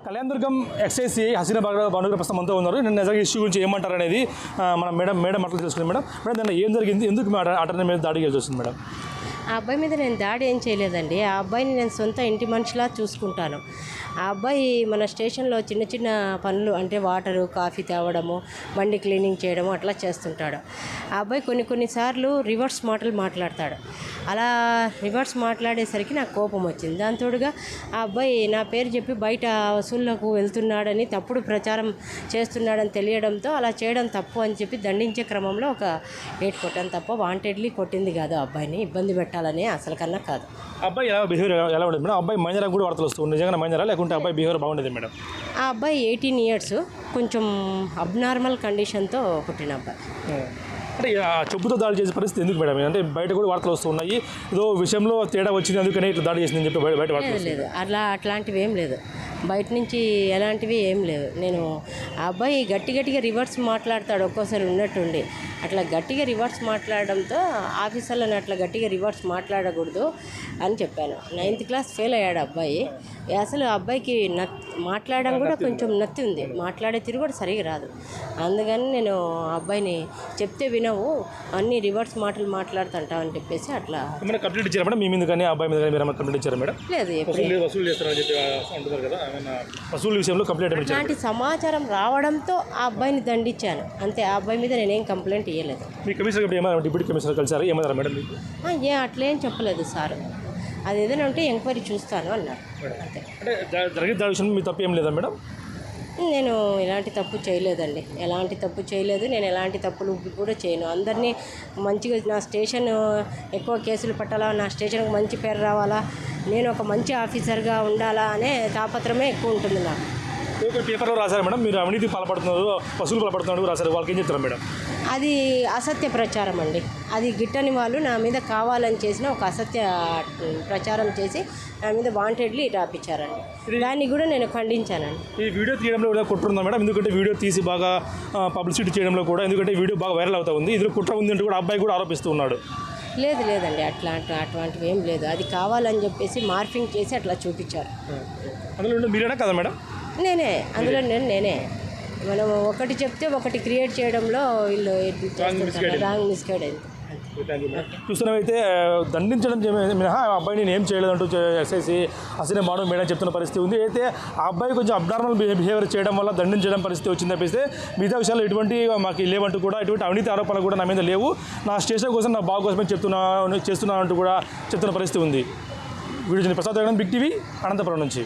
కళ్యాణదుర్గం ఎక్సైసీ హసీనా భానుగారు ప్రస్తుతం అంతా ఉన్నారు. నేను నిజంగా ఇష్యూ గురించి ఏమంటారు అనేది మనం మేడం మాటలు తెలుసుకున్నాం. మేడం దాన్ని ఏం జరిగింది, ఎందుకు అటెండర్ మీద దాడికి వెళ్ళి వస్తుంది మేడం? ఆ అబ్బాయి మీద నేను దాడి ఏం చేయలేదండి. ఆ అబ్బాయిని నేను సొంత ఇంటి మనిషిలా చూసుకుంటాను. ఆ అబ్బాయి మన స్టేషన్లో చిన్న చిన్న పనులు అంటే వాటరు కాఫీ తేవడము, బండి క్లీనింగ్ చేయడము అట్లా చేస్తుంటాడు. ఆ అబ్బాయి కొన్నిసార్లు రివర్స్ మాటలు మాట్లాడతాడు. అలా రివర్స్ మాట్లాడేసరికి నాకు కోపం వచ్చింది. దాని తోడుగా ఆ అబ్బాయి నా పేరు చెప్పి బయట వసూళ్ళకు వెళ్తున్నాడని తప్పుడు ప్రచారం చేస్తున్నాడని తెలియడంతో అలా చేయడం తప్పు అని చెప్పి దండించే క్రమంలో ఒక ఏటు కొట్టాను తప్ప వాంటెడ్లీ కొట్టింది కాదు. ఆ అబ్బాయిని ఇబ్బంది పెట్టాలని అసలు కన్నా కాదు. అబ్బాయి బిహేవియర్ ఎలా ఉండేది మేడం? అబ్బాయి మైనరా కూడా వార్తలు వస్తుంది, నిజంగా మైనరా లేకుంటే అబ్బాయి బిహేవియర్ బాగుండేది మేడం? ఆ అబ్బాయి 18 years, కొంచెం అబ్నార్మల్ కండిషన్తో పుట్టిన అబ్బాయి. అంటే చెప్పుతో దాడి చేసే పరిస్థితి ఎందుకు మేడం? అంటే బయట కూడా వార్తలు వస్తున్నాయి, ఏదో విషయంలో తేడా వచ్చింది అందుకని ఇట్లా దాడి చేసిందని చెప్పి బయట వార్తలు. లేదు అట్లాంటివి ఏం లేదు, బయట నుంచి ఎలాంటివి ఏం లేవు. నేను ఆ అబ్బాయి గట్టిగా రివర్స్ మాట్లాడతాడు ఒక్కోసారి ఉన్నట్టుండి. అట్లా గట్టిగా రివర్స్ మాట్లాడడంతో ఆఫీసర్లను అట్లా గట్టిగా రివర్స్ మాట్లాడకూడదు అని చెప్పాను. 9th class ఫెయిల్ అయ్యాడు అబ్బాయి. అసలు అబ్బాయికి మాట్లాడడం కూడా కొంచెం నత్తి ఉంది, మాట్లాడే తీరు కూడా సరిగా రాదు. అందుకని నేను అబ్బాయిని చెప్తే వినవు, అన్ని రివర్స్ మాటలు మాట్లాడుతుంటావు అని చెప్పేసి అట్లా కంప్లీట్ ఇచ్చారా మేడం? మీ మీద కానీ అబ్బాయి మీద కానీ మీరు కంప్లీట్ ఇచ్చారా మేడం? లేదు, వసూలు చేస్తారని చెప్పి అంటున్నారు కదా, వసూలు విషయంలో కంప్లైంట్ అలాంటి సమాచారం రావడంతో ఆ అబ్బాయిని దండించాను అంతే. ఆ అబ్బాయి మీద నేనేం కంప్లైంట్ ఇవ్వలేదు. మీ కమిషనర్ ఏమైనా డిప్యూటీ కమిషనర్ కలిసారు, ఏమన్నారా మేడం? అట్లేం చెప్పలేదు సార్. అది ఏదైనా ఉంటే ఎంక్వైరీ చూస్తాను అన్నారు అంతే. అంటే జరిగిన దాడి విషయంలో మీ తప్పు ఏం లేదా మేడం? నేను ఎలాంటి తప్పు చేయలేదండి, ఎలాంటి తప్పు చేయలేదు. నేను ఎలాంటి తప్పులు కూడా చేయను. అందరినీ మంచిగా, నా స్టేషన్ ఎక్కువ కేసులు పట్టాలా, నా స్టేషన్కి మంచి పేరు రావాలా, నేను ఒక మంచి ఆఫీసర్గా ఉండాలా అనే తాపత్రమే ఎక్కువ ఉంటుంది నాకు. పేపర్లో రాశారు మేడం, మీరు అవినీతి పాల్పడుతున్నారు, వసూలు పాల్పడుతున్నారు రాశారు, వాళ్ళకి ఏం చెప్తారు మేడం? అది అసత్య ప్రచారం అండి. అది గిట్టని వాళ్ళు నా మీద కావాలని చేసిన ఒక అసత్య ప్రచారం చేసి నా మీద వాంటెడ్లీ రాపించారండి. దాన్ని కూడా నేను ఖండించానండి. ఈ వీడియో తీయడంలో కూడా కుట్ర ఉందా మేడం? ఎందుకంటే వీడియో తీసి బాగా పబ్లిసిటీ చేయడంలో కూడా, ఎందుకంటే వీడియో బాగా వైరల్ అవుతా ఉంది, ఇందులో కుట్ర ఉంది అంటే కూడా అబ్బాయి కూడా ఆరోపిస్తూ ఉన్నాడు. లేదండి, అటువంటివి ఏం లేదు. అది కావాలని చెప్పేసి మార్ఫింగ్ చేసి అట్లా చూపించారు. అందులో మీరేనా కదా మేడం? నేనే. మనం ఒకటి చెప్తే ఒకటి క్రియేట్ చేయడంలో వీళ్ళు రాంగ్ మిస్గైడ్ అయింది. చూస్తున్నామైతే దండించడం మినహా అబ్బాయి నేను ఏం చేయలేదంటూ ఎస్ఐసి హసీనా భాను మేడం చెప్తున్న పరిస్థితి ఉంది. అయితే ఆ అబ్బాయి కొంచెం అబ్నార్మల్ బిహేవియర్ చేయడం వల్ల దండించడం పరిస్థితి వచ్చింది తప్పిస్తే మిగతా విషయాలు ఎటువంటి మాకు లేవంటూ కూడా, ఎటువంటి అవినీతి ఆరోపణలు కూడా నా మీద లేవు, నా స్టేషన్ కోసం నా బాగు కోసమే చేస్తున్నాను అంటూ కూడా చెప్తున్న పరిస్థితి ఉంది. Video Prasad big TV Anantapuram నుంచి.